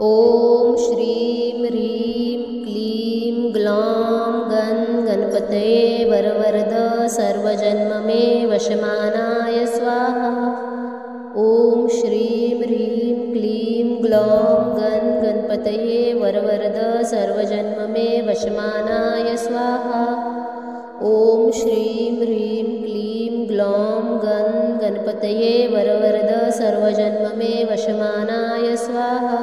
ॐ श्रीं ह्रीं क्लीं ग्लौं गं गणपतये वरवरद सर्वजन्ममे वशमानाय स्वाहा। ॐ श्रीं ह्रीं क्लीं ग्लौं गं गणपतये वरवरद सर्वजन्ममे वशमानाय स्वाहा। ॐ श्रीं ह्रीं क्लीं ग्लौं गं गणपतये वरवरद सर्वजन्ममे वशमानाय स्वाहा।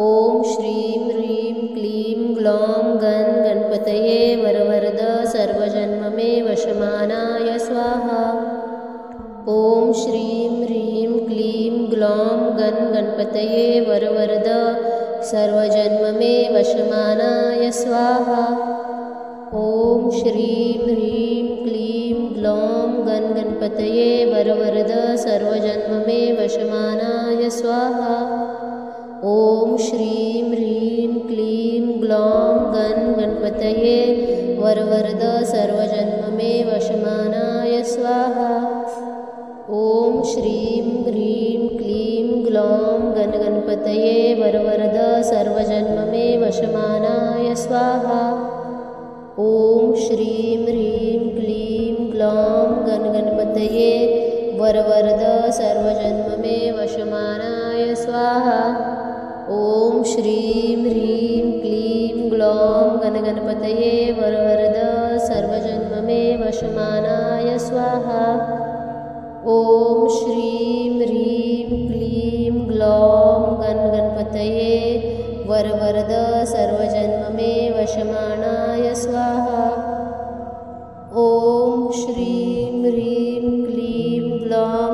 ॐ श्रीं ह्रीं क्लीं ग्लौं गं गणपतये वरवरद सर्वजन्ममे वशमानाय स्वाहा। ॐ श्रीं ह्रीं क्लीं ग्लौं गं गणपतये वरवरद सर्वजन्ममे वशमानाय स्वाहा। ॐ श्रीं ह्रीं क्लीं ग्लौं गं गणपतये वरवरद सर्वजन्ममे वशमानाय स्वाहा। ॐ श्रीं ह्रीं क्लीं ग्लौं गं गणपतये वरवरद सर्वजन्ममे वशमानाय स्वाहा। ॐ श्रीं ह्रीं क्लीं ग्लौं गं गणपतये वरवरद सर्वजन्ममे वशमानाय स्वाहा। ॐ श्रीं ह्रीं क्लीं ग्लौं गं गणपतये वरवरद सर्वजन्ममे वशमानाय स्वाहा। ॐ श्रीं ह्रीं क्लीं ग्लौं गं गणपतये वरवरद सर्वजन्ममे वशमानाय स्वाहा। ॐ श्रीं ह्रीं क्लीं ग्लौं गं गणपतये वरवरद सर्वजन्ममे वशमानाय स्वाहा। ॐ श्रीं ह्रीं क्लीं ग्लौं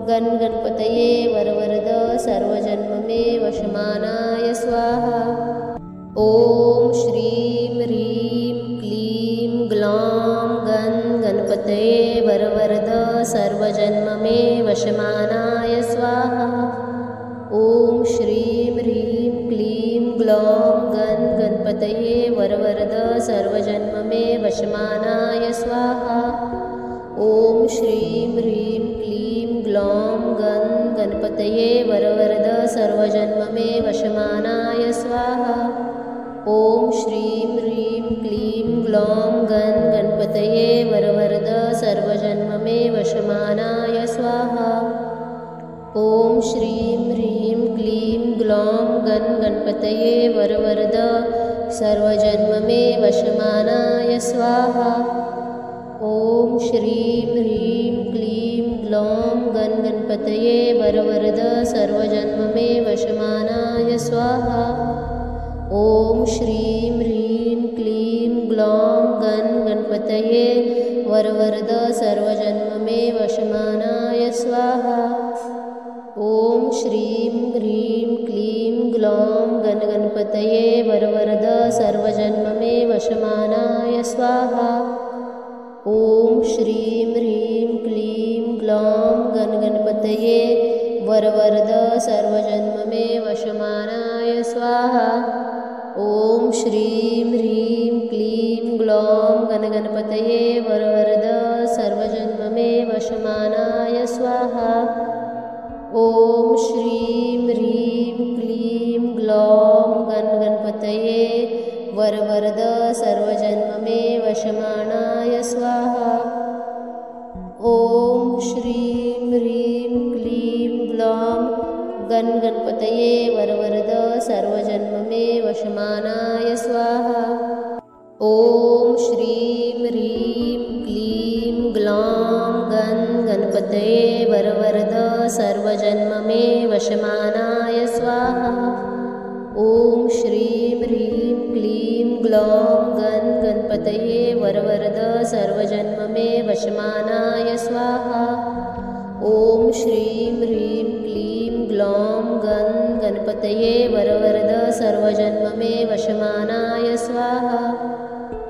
गं गणपतये वरवरद सर्वजन्ममे वशमानाय स्वाहा। ॐ श्रीं ह्रीं क्लीं ग्लौं गं गणपतये वरवरद सर्वजन्ममे वशमानाय स्वाहा। ॐ श्रीं ह्रीं क्लीं ग्लौं गं गणपतये वरवरद सर्वजन्ममे वशमानाय स्वाहा। ॐ श्रीं ह्रीं क्लीं ग्लौं गं गणपतये वरवरद सर्वजन्ममे वशमानाय स्वाहा। ॐ श्रीं ह्रीं क्लीं ग्लौं गं गणपतये वरवरद सर्वजन्ममे वशमानाय स्वाहा। ॐ श्रीं ह्रीं क्लीं ग्लौं गं गणपतये वरवरद सर्वजन्ममे वशमानाय स्वाहा। ॐ श्रीं ह्रीं क्लीं ग्लौं गं गणपतये वरवरद सर्वजन्ममे वशमानाय स्वाहा। ॐ श्रीं ह्रीं क्लीं ग्लौं गं गणपतये वरवरद सर्वजन्ममे वशमानाय स्वाहा। ॐ श्रीं ह्रीं क्लीं ग्लौं गं गणपतये वरवरद सर्वजन्ममे वशमानाय स्वाहा। ॐ श्रीं ह्रीं क्लीं ग्लौं गं गणपतये वरवरद सर्वजन्ममे वशमानाय स्वाहा। ॐ श्रीं ह्रीं क्लीं ग्लौं गं गणपतये वरवरद सर्वजन्ममे वशमानाय स्वाहा। ॐ श्रीं ह्रीं क्लीं ग्लौं गं गणपतये वरवरद सर्वजन्ममे वशमानाय स्वाहा। ॐ श्रीं ह्रीं क्लीं ग्लौं गं गणपतये वरवरद सर्वजन्ममे वशमानाय स्वाहा। ॐ श्रीं ह्रीं क्लीं ग्लौं गं गणपतये वरवरद सर्वजन्ममे वशमानाय स्वाहा। ॐ श्रीं ह्रीं क्लीं ग्लौं गं गणपतये वरवरद सर्वजन्ममे वशमानाय स्वाहा। ॐ श्रीं ह्रीं क्लीं ग्लौं गं गणपतये वरवरद सर्वजन्ममे वशमानाय स्वाहा।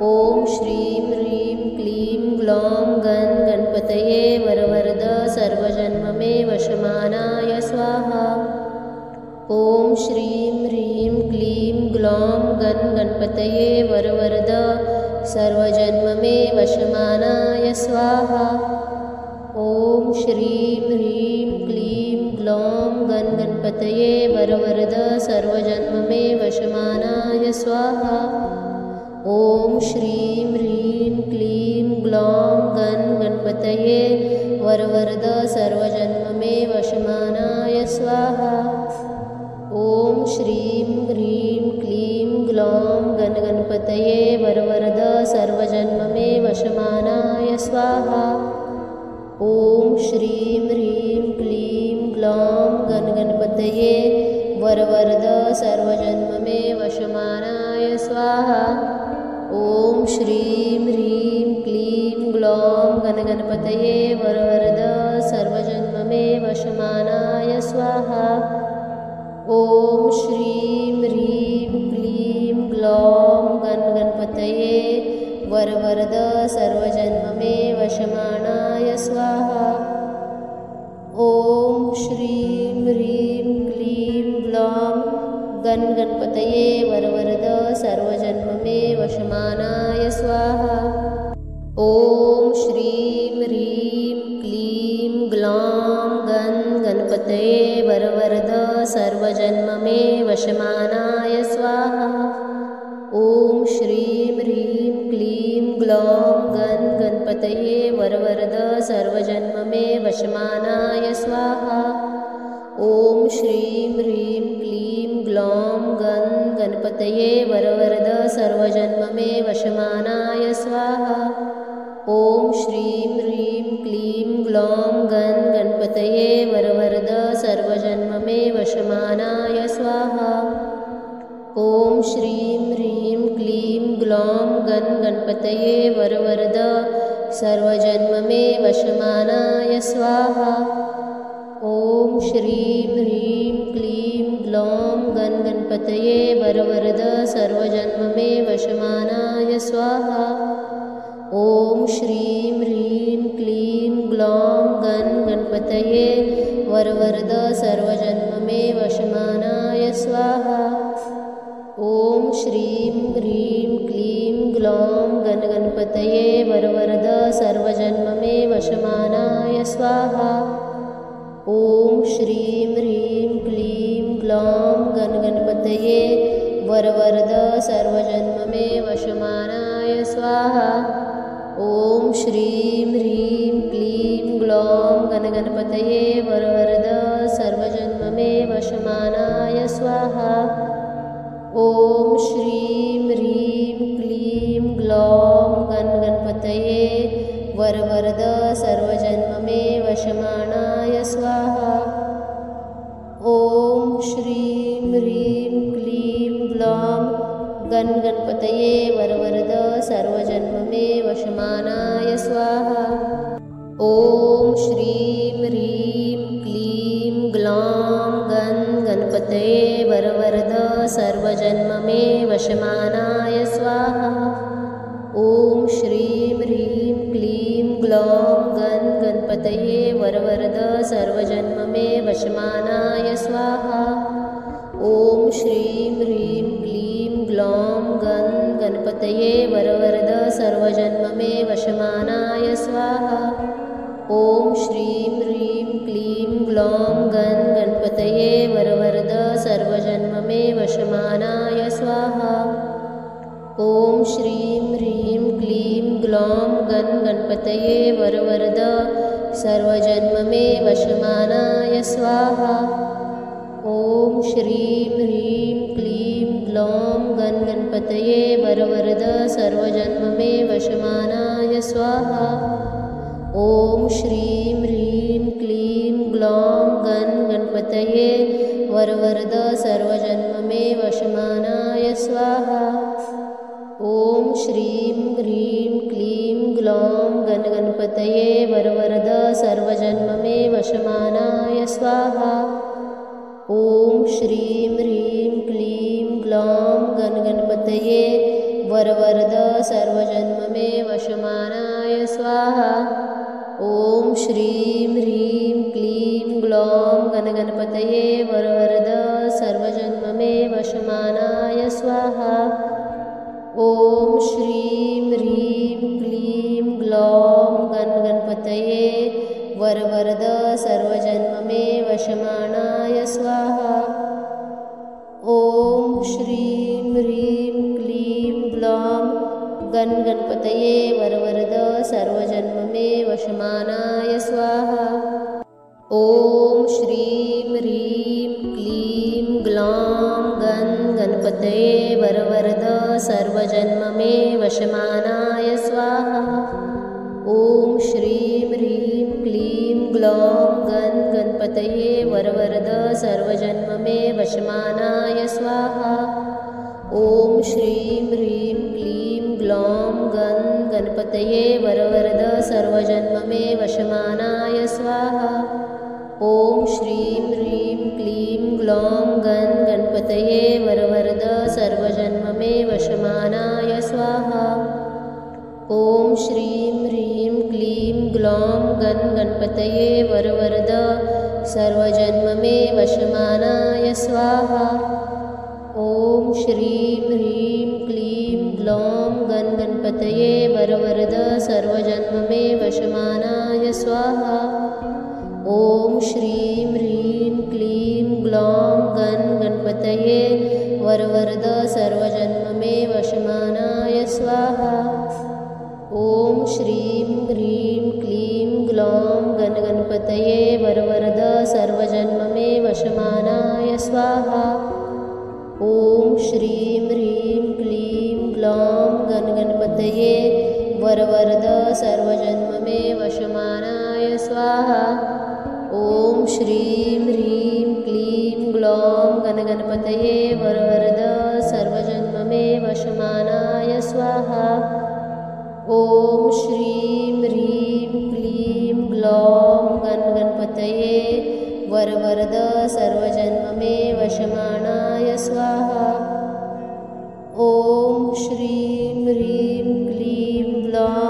ॐ श्रीं ह्रीं क्लीं ग्लौं गं गणपतये वरवरद सर्वजन्ममे वशमानाय स्वाहा। ॐ श्रीं ह्रीं क्लीं ग्लौं गं गणपतये वरवरद सर्वजन्ममे वशमानाय स्वाहा। ॐ श्रीं ह्रीं क्लीं ग्लौं गं गणपतये गणपतये वरवरद सर्वजन्म मे वशमानाय स्वाहा। ॐ श्रीं ह्रीं क्लीं ग्लौं गणपतये वरवरद सर्वजन्म मे वशमानाय स्वाहा। ॐ श्रीं ह्रीं क्लीं ग्लौं गणपतये वरवरद सर्वजन्म मे वशमानाय स्वाहा। ॐ श्रीं ह्रीं क्लीं ग्लौं गणपतये वरवरद सर्वजन्म मे वशमानाय स्वाहा। ॐ श्रीं ह्रीं क्लीं ग्लौं गणपतये वरवरद सर्वजन्म मे वशमानाय स्वाहा। ॐ श्रीं ह्रीं क्लीं ग्लौं गणपतये वरवरद सर्वजन्म मे वशमानाय स्वाहा। ॐ श्रीं ह्रीं क्लीं ग्लौं गणपतये वरवरद सर्वजन्म मे वशमानाय स्वाहा। ॐ श्रीं ह्रीं क्लीं ग्लौं गणपतये वरवरद सर्वजन्म मे वशमानाय स्वाहा। ॐ श्रीं ह्रीं क्लीं ग्लौं गणपतये वरवरद सर्वजन्म मे वशमानाय स्वाहा। ॐ श्रीं ह्रीं क्लीं ग्लौं गणपतये वरवरद सर्वजन्म मे वशमानाय स्वाहा। ॐ श्रीं ह्रीं क्लीं ग्लौं गणपतये वरवरद सर्वजन्म मे वशमानाय स्वाहा। ॐ श्रीं ह्रीं क्लीं ग्लौं गणपतये वरवरद सर्वजन्म मे वशमानाय स्वाहा। ॐ श्रीं ह्रीं क्लीं ग्लौं गणपतये वरवरद सर्वजन्म मे वशमानाय स्वाहा। ॐ श्रीं ह्रीं क्लीं ग्लौं गणपतये वरवरद सर्वजन्म मे वशमानाय स्वाहा। ॐ श्रीं ह्रीं क्लीं ग्लौं गणपतये वरवरद सर्वजन्म मे वशमानाय स्वाहा। ॐ श्रीं ह्रीं क्लीं ग्लौं गणपतये वरवरद सर्वजन्म मे वशमानाय स्वाहा। ॐ श्रीं ह्रीं क्लीं ग्लौं गणपतये वरवरद सर्वजन्म मे वशमानाय स्वाहा। ॐ श्रीं ह्रीं क्लीं ग्लौं गणपतये वरवरद सर्वजन्म मे वशमानाय स्वाहा। ॐ श्रीं ह्रीं क्लीं ग्लौं गणपतये वरवरद सर्वजन्म मे वशमानाय स्वाहा। ॐ श्रीं ह्रीं क्लीं ग्लौं गणपतये वरवरद सर्वजन्म मे वशमानाय स्वाहा। ॐ श्रीं ह्रीं क्लीं ग्लौं गणपतये वरवरद सर्वजन्म मे वशमानाय स्वाहा। ॐ श्रीं ह्रीं क्लीं ग्लौं गणपतये वरवरद सर्वजन्म मे वशमानाय स्वाहा। ॐ श्रीं ह्रीं क्लीं ग्लौं गणपतये वरवरद सर्वजन्म मे वशमानाय स्वाहा। ॐ श्रीं ह्रीं क्लीं ग्लौं गणपतये वरवरद सर्वजन्म मे वशमानाय स्वाहा। ॐ श्रीं ह्रीं क्लीं ग्लौं गणपतये वरवरद सर्वजन्म मे वशमानाय स्वाहा। ॐ श्रीं ह्रीं क्लीं ग्लौं गणपतये वरवरद सर्वजन्म मे वशमानाय स्वाहा। ॐ श्रीं ह्रीं क्लीं ग्लौं गणपतये वरवरद सर्वजन्म मे वशमानाय स्वाहा। ॐ श्रीं ह्रीं क्लीं ग्लौं गणपतये वरवरद सर्वजन्म मे वशमानाय स्वाहा। ॐ श्रीं ह्रीं क्लीं ग्लौं गणपतये वरवरद सर्वजन्म मे वशमानाय स्वाहा। ॐ श्रीं ह्रीं क्लीं ग्लौं गणपतये वरवरद सर्वजन्म मे वशमानाय स्वाहा। श्रीं ह्रीं क्लीं ग्लौं गण गणपतये वरवरद सर्वजन्ममे वशमानाय स्वाहा। ॐ श्रीं ह्रीं क्लीं ग्लौं गण गणपतये वरवरद सर्वजन्ममे वशमानाय स्वाहा। ॐ श्रीं ह्रीं क्लीं ग्लौं गण गणपतये वरवरद सर्वजन्ममे वशमानाय स्वाहा। ॐ श्रीं ह्रीं क्लीं ग्लौं गण गणपतये वरवरद सर्वजन्ममे वशमानाय स्वाहा। ॐ श्रीं ह्रीं क्लीं ग्लौं गण गणपतये वरवरद सर्वजन्ममे वशमानाय स्वाहा। ॐ श्रीं ह्रीं क्लीं ग्लौं गण गणपतये वरवरद सर्वजन्ममे वशमानाय स्वाहा। ॐ श्रीं ह्रीं क्लीं ग्लौं गण गणपतये वरवरद सर्वजन्ममे वशमानाय स्वाहा। ॐ श्रीं ह्रीं क्लीं ग्लौं गण गणपतये वरवरद सर्वजन्ममे वशमानाय स्वाहा। ॐ श्रीं ह्रीं क्लीं ग्लौं गण गणपतये वरवरद सर्वजन्ममे वशमानाय स्वाहा। ॐ श्रीं ह्रीं क्लीं ग्लौं गण गणपतये वरवरद सर्वजन्ममे वशमानाय स्वाहा। ॐ श्रीं ह्रीं क्लीं ग्लौं गण गणपतये वरवरद सर्वजन्ममे वशमानाय स्वाहा। ॐ श्रीं ह्रीं क्लीं ग्लौं गण गणपतये वरवरद सर्वजन्ममे वशमानाय स्वाहा। ॐ श्रीं ह्रीं क्लीं ग्लौं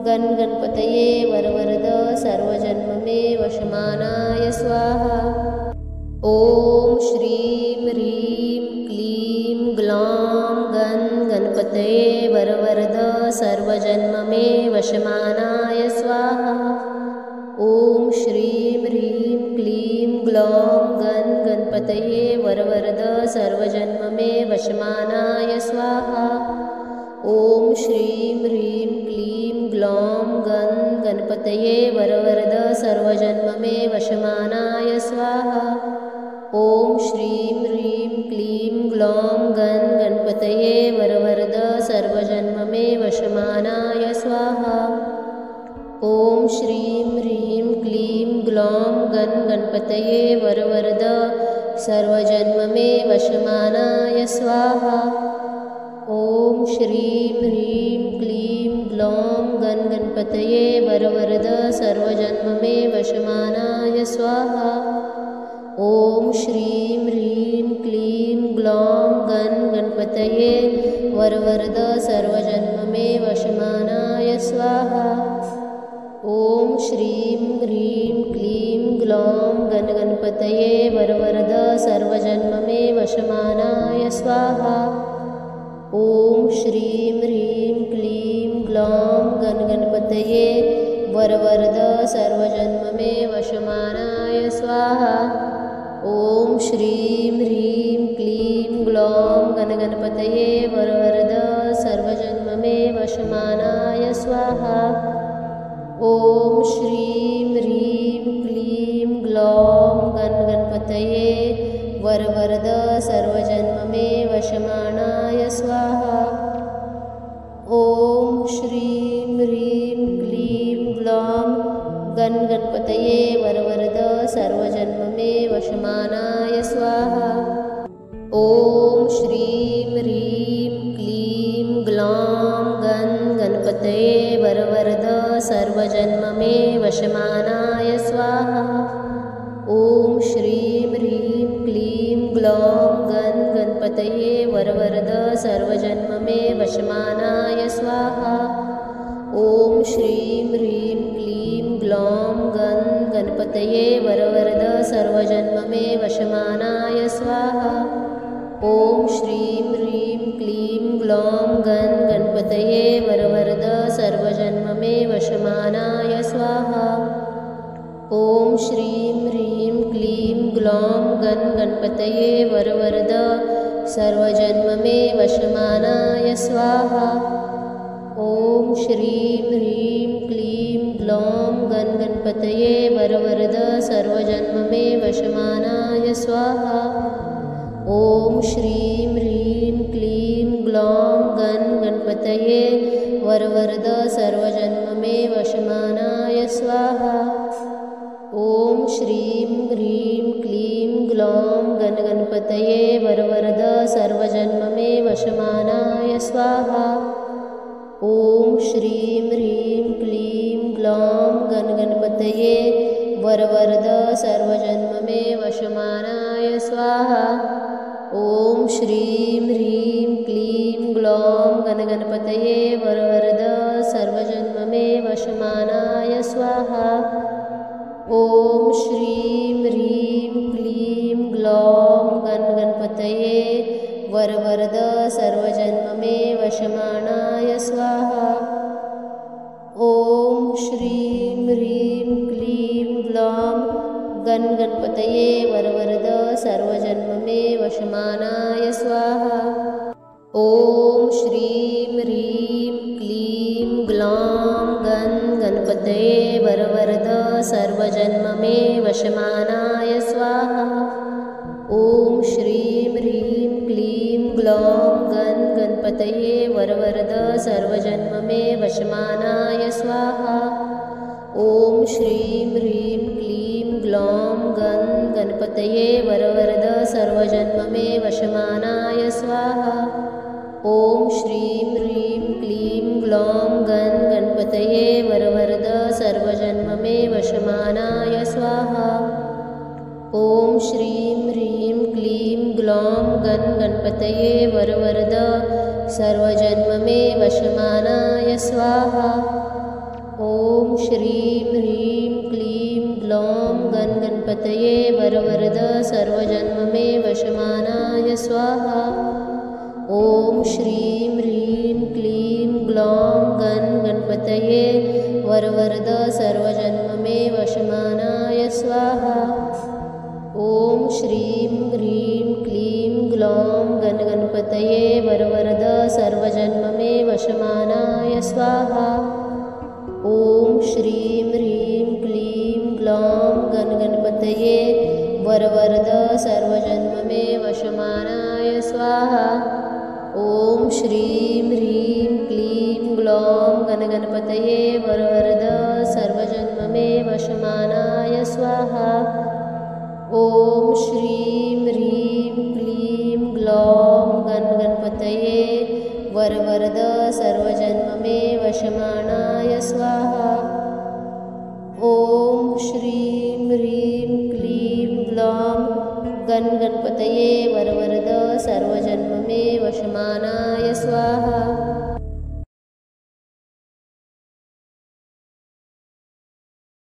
गण गणपतये वरवरद सर्वजन्ममे वशमानाय स्वाहा। ॐ श्रीं ह्रीं क्लीं ग्लौं गण गणपतये वरवरद सर्वजन्ममे वशमानाय स्वाहा। ॐ श्रीं ह्रीं क्लीं ग्लौं गण गणपतये वरवरद सर्वजन्ममे वशमानाय स्वाहा। ॐ श्रीं ह्रीं क्लीं ग्लौं गण गणपतये वरवरद सर्वजन्ममे वशमानाय स्वाहा। ॐ श्रीं ह्रीं क्लीं ग्लौं गण गणपतये वरवरद सर्वजन्ममे वशमानाय स्वाहा। ॐ श्रीं ह्रीं क्लीं ग्लौं गण गणपतये वरवरद सर्वजन्ममे वशमानाय स्वाहा। ॐ श्रीं ह्रीं क्लीं ग्लौं गण गणपतये वरवरद सर्वजन्ममे वशमानाय स्वाहा। ॐ श्रीं ह्रीं क्लीं ग्लौं गण गणपतये वरवरद सर्वजन्ममे वशमानाय स्वाहा। ॐ श्रीं ह्रीं क्लीं ग्लौं गण गणपतये वरवरद सर्वजन्ममे वशमानाय स्वाहा। ॐ श्रीं ह्रीं क्लीं ग्लौं गण गणपतये वरवरद सर्वजन्ममे वशमानाय स्वाहा। ॐ श्रीं ह्रीं क्लीं ग्लौं गण गणपतये वरवरद सर्वजन्ममे वशमानाय स्वाहा। ॐ श्रीं ह्रीं क्लीं ग्लौं गण गणपतये वरवरद सर्वजन्ममे वशमानाय स्वाहा। ॐ श्रीं ह्रीं क्लीं ग्लौं गण गणपतये वरवरद सर्वजन्ममे वशमानाय स्वाहा। ॐ श्रीं ह्रीं क्लीं ग्लौं गण गणपतये वरवरद सर्वजन्ममे वशमानाय स्वाहा। ॐ श्रीं ह्रीं क्लीं ग्लौं गण गणपतये वरवरद सर्वजन्ममे वशमानाय स्वाहा। ॐ श्रीं ह्रीं क्लीं ग्लौं गण गणपतये वरवरद सर्वजन्ममे वशमानाय स्वाहा। ॐ श्रीं ह्रीं क्लीं ग्लौं गण गणपतये वरवरद सर्वजन्ममे वशमानाय स्वाहा। ॐ श्रीं ह्रीं क्लीं ग्लौं गण गणपतये वरवरद सर्वजन्म मे वशमानाय स्वाहा। ॐ श्रीं ह्रीं क्लीं ग्लौं गणपतये वरवरद सर्वजन्म मे वशमानाय स्वाहा। ॐ श्रीं ह्रीं क्लीं ग्लौं गणपतये वरवरद सर्वजन्म मे वशमानाय स्वाहा। ॐ श्रीं ह्रीं क्लीं ग्लौं गणपतये वरवरद सर्वजन्म मे वशमानाय स्वाहा। ॐ श्रीं ह्रीं क्लीं ग्लौं गणपतये वरवरद सर्वजन्म मे वशमानाय स्वाहा। ॐ श्रीं ह्रीं क्लीं ग्लौं गणपतये वरवरद सर्वजन्म मे वशमानाय स्वाहा। ॐ श्रीं ह्रीं क्लीं ग्लौं गणपतये वरवरद सर्वजन्म मे वशमानाय स्वाहा। ॐ श्रीं ह्रीं क्लीं ग्लौं गणपतये वरवरद सर्वजन्म मे वशमानाय स्वाहा। ॐ श्रीं ह्रीं क्लीं ग्लौं गणपतये वरवरद सर्वजन्म मे वशमानाय स्वाहा। ॐ श्रीं ह्रीं क्लीं ग्लौं गणपतये वरवरद सर्वजन्म मे वशमानाय स्वाहा। ॐ श्रीं ह्रीं क्लीं ग्लौं गणपतये वरवरद सर्वजन्म मे वशमानाय स्वाहा। ॐ श्रीं ह्रीं क्लीं ग्लौं गणपतये वरवरद सर्वजन्म मे वशमानाय स्वाहा। ॐ श्रीं ह्रीं क्लीं ग्लौं गणपतये वरवरद सर्वजन्म मे वशमानाय स्वाहा। ॐ श्रीं ह्रीं क्लीं ग्लौं गणपतये वरवरद सर्वजन्म मे वशमानाय स्वाहा। ॐ श्रीं ह्रीं क्लीं ग्लौं गणपतये वरवरद सर्वजन्म मे वशमानाय स्वाहा। ॐ श्रीं ह्रीं क्लीं ग्लौं गणपतये वरवरद सर्वजन्म मे वशमानाय स्वाहा। ॐ श्रीं ह्रीं क्लीं ग्लौं गणपतये वरवरद सर्वजन्म मे वशमानाय स्वाहा। ॐ श्रीं ह्रीं क्लीं ग्लौं गणपतये वरवरद सर्वजन्म मे वशमानाय स्वाहा। ॐ श्रीं ह्रीं क्लीं ग्लौं गणपतये वरवरद सर्वजन्म मे वशमानाय स्वाहा। ॐ श्रीं ह्रीं क्लीं ग्लौं गणपतये वरवरद सर्वजन्म मे वशमानाय स्वाहा।